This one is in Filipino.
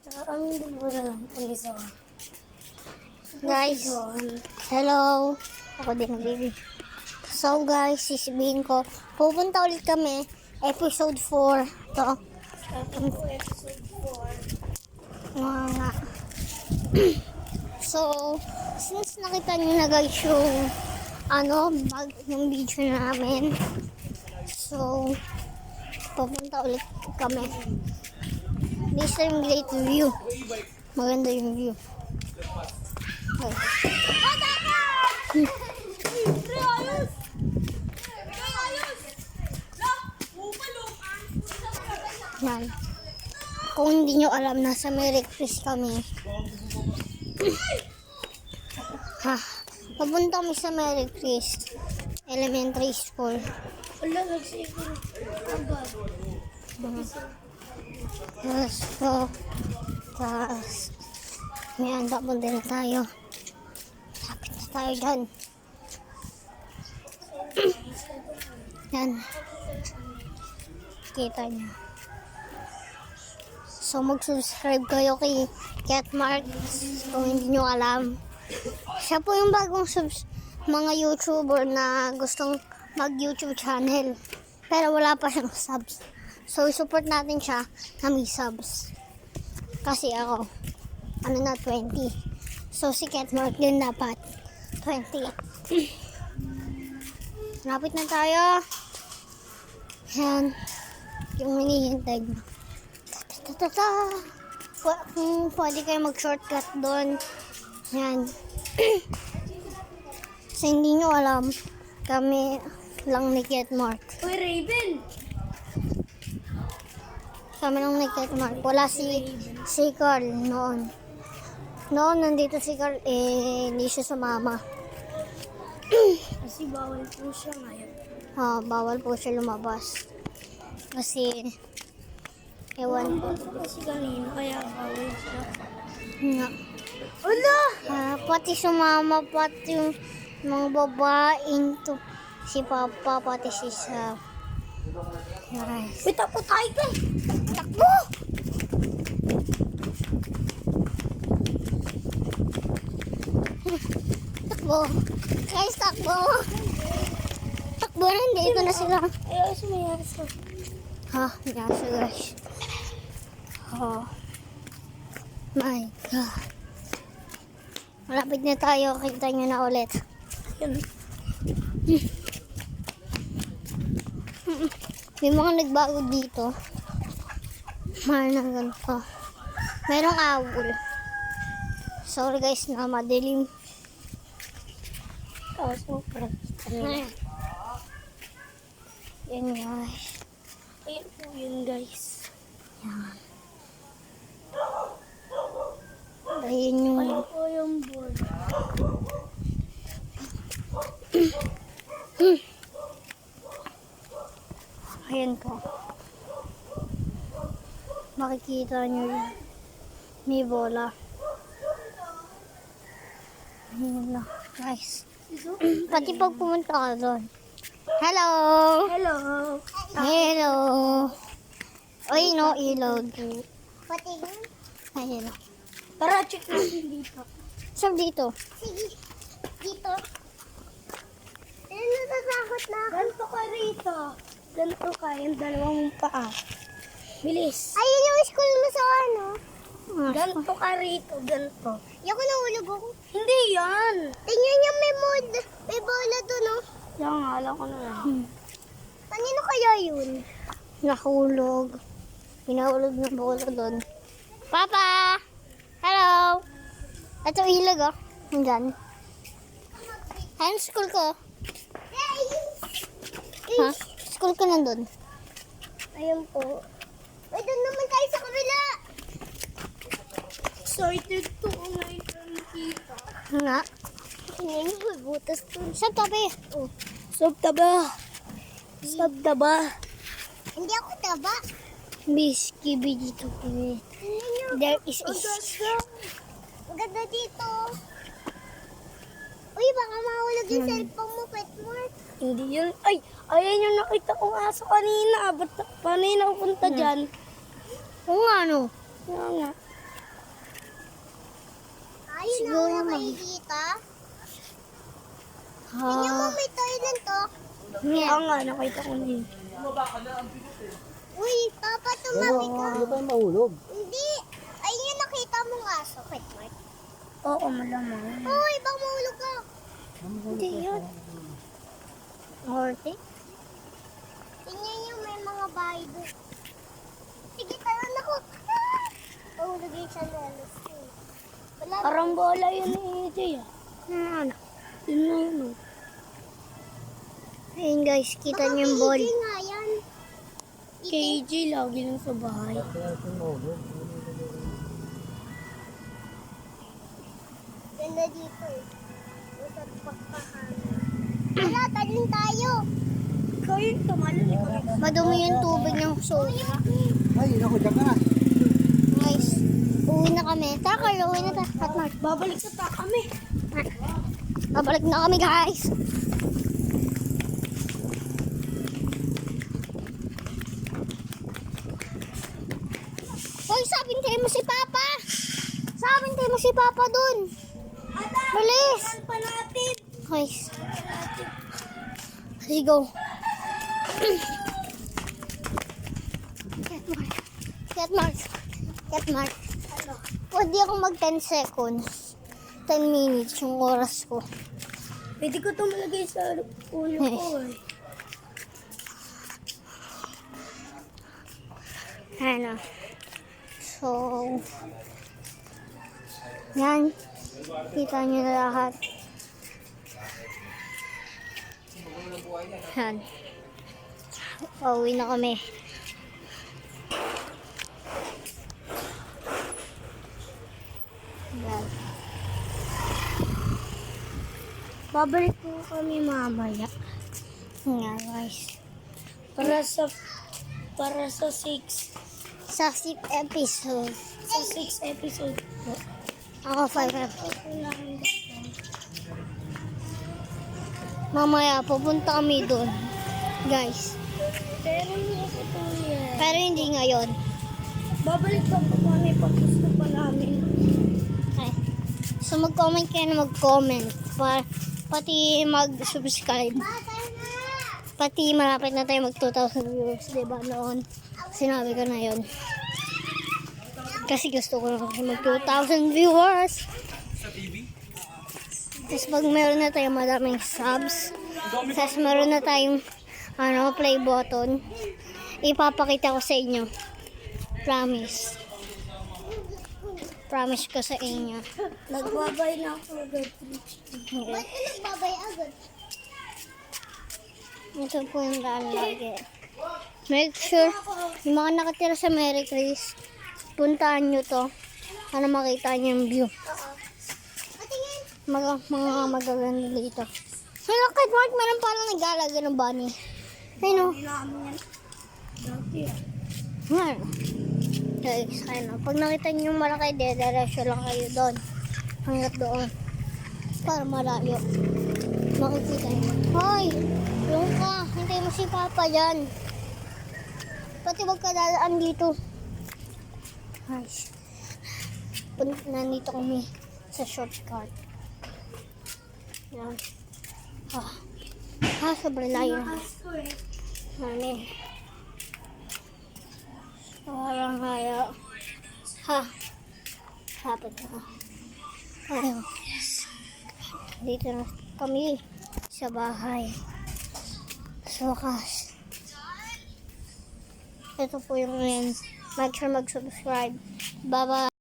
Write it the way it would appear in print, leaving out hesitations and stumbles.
Ang dubura lang. Ang isa. Guys, hello. Ako din baby. So guys, sisibihin ko, pupunta ulit kami. Episode 4. To. Episode 4. Nga. So, since nakita niyo na guys yung yung video namin. So, pupunta ulit kami. This time great view. Maganda yung view. Okay. Yan. Kung hindi nyo alam, nasa Merry Chris kami. Papunta kami sa Merry Chris Elementary School. Wala, nagsiguro. Agad. Let's go. Tapos, may andapon din tayo. Lapit na tayo dyan. Yan. Kita nyo. So, mag-subscribe kayo kay Cat Mark kung hindi nyo alam. Siya po yung bagong mga YouTuber na gustong mag-YouTube channel. Pero wala pa siyang subs. So, support natin siya na may subs. Kasi ako, 20. So, si Cat Mark din dapat 20. Lapit na tayo. Yan. Yung hinihintay mo. Pwede kayo mag-shortcut doon. Yan. Kasi hindi nyo alam, kami lang ni Cat Mark. Uy, Raven! Kami lang ni Cat Mark. Wala si Carl noon. Noon, nandito si Carl, hindi siya sumama. Kasi bawal po siya ngayon. Bawal po siya lumabas. Kasi, ewan po. Kasi kanina, kaya bawal siya. Nga. Wala! Pati sumama, pati yung mga babaeng to. Si Papa, pati si Saf. Guys. Uy, tapo tayo ka! Takbo! Takbo. Guys, takbo. Takbo na, dito na sila. Ayaw siya may aso. Yan siya guys. Oh. My God. Malapit na tayo. Kita nyo na ulit. Yan. May mga nagbago dito. Mahal na ganito. Merong awol. Sorry guys na madilim. Kaso, Ayan. Yan guys. ayun po yun, guys. Yan. Ayun yung... Ayun po yung board. Ayan po. Makikita nyo yun. May bola. Ayan na, guys. Pati pag pumunta ka doon. Hello! Hello! Hello! Oy, no ilog. Pati Ay, hello. tara, check natin dito. Saan dito? Sige, dito. Natatakot na ako. Ganto ka rito. Ganto ka, yung dalawang paa. Bilis. Ayun yung school mo sa ano? Ganto ka rito, ganto. Yung nahulog ako. Hindi yan. Tingnan niyo may bola doon, oh. Yan nga, alam ko na yan. Kanino kaya yun? Nahulog. Pinahulog ng bola doon. Papa! Hello! Ito ilog, oh. Nandyan. Ayan, school ko. Ha? School ko nandun. Ayun po. Ay, doon naman tayo sa kabila. Excited to ngayon nakikita. Nga. Tingnan mo, butas to. Sa tabi. Oh. Sabtaba. Sabtaba. Hindi ako taba. Biski, dito po. There is a... Ang ganda dito. Uy, baka mahulog yung cellphone mo, Pet Mark. Hindi yun. Ay, ayan yung nakita kong aso kanina. Ba't paano yun napunta dyan? Oo nga, no. Yan nga. Ayun Siguro na, mag... nakikita. Tingnan mo, Ah, may toilet to. yeah. Oo nga, nakita ko na yun. Uy, Papa, tumabi ka. Hindi tayo mahulog. Hindi. Ayun yung nakita mong aso. Wait, wait. Oo, malamang. Uy, baka mahulog ka. Hindi yun. Horte? Tingnan nyo, may mga bahay doon. Sige, tara na ko. Mahulog yung chanelas ko. Parang bola yun ni AJ ah. Ano? Yun na yun oh. Ayun guys, kita niyo yung ball. Baka nga yan. KJ lagi lang sa bahay. Kaya tayo mahulog. Ganda dito eh. Sa pagkakanan. Wala, taling tayo. Ikaw yung tumalon. Madumi yung tubig ng sobra. Ay, naku, dyan ka na. Guys, uwi na kami. Tara, Carl, uwi na tayo. At Mark. Babalik sa kami. Babalik na kami guys. Hoy, sabintayin mo si Papa. Sabintayin mo si Papa dun. Bilis. Pa natin. Guys. Let's go. Get Mark. Get Mark. Get Mark. Pwede akong mag 10 seconds. 10 minutes yung oras ko. Pwede ko itong malagay sa ulo ko eh. Ano. So, yan. Kita nyo na lahat. Yan. Pauwi na kami. Yan. Babalik po kami mamaya. Yan guys. Para sa 6 Sa 6 episode. sa 6 episode po. Ako 5 episode. Mamaya pupunta kami doon. Guys. Pero hindi ko ito yan. Pero hindi ngayon. Babalik pa po kami pag gusto pa namin. Okay. So mag-comment kayo na mag-comment. Pati mag-subscribe. Pati malapit na tayo mag 2,000 viewers. Diba noon? Sinabi ko na yun. Kasi gusto ko na kasi mag 2,000 viewers. Tapos pag meron na tayong madaming subs, tapos meron na tayong play button, ipapakita ko sa inyo. Promise. Promise ko sa inyo. Nagbabay na ako agad. Okay. Ba't ka nagbabay agad? Ito po yung lalagay. Make sure, yung mga nakatira sa Mary Chris, puntaan nyo to para makita nyo yung view. Patingin. Mga magaganda dito. Hello, Kate Mark, meron parang nag-alaga ng bunny. Ayun o. Hindi namin yan. Dati ah. Ngayon. Guys, ayun o. Pag nakita nyo yung malaki, dediretso lang kayo doon. Hanggat doon. Para malayo. Makikita nyo. Hoy! Yung ka. Hintay mo si Papa dyan. Pati wag ka dadaan dito. Guys. Nandito kami sa shortcut. Yan. Sobrang layo. Ask ko eh. Mami. Parang kaya. Hapit na. Ayaw. Dito na kami sa bahay. Sa wakas. Ito po yung ngayon. Make sure mag-subscribe. Bye-bye.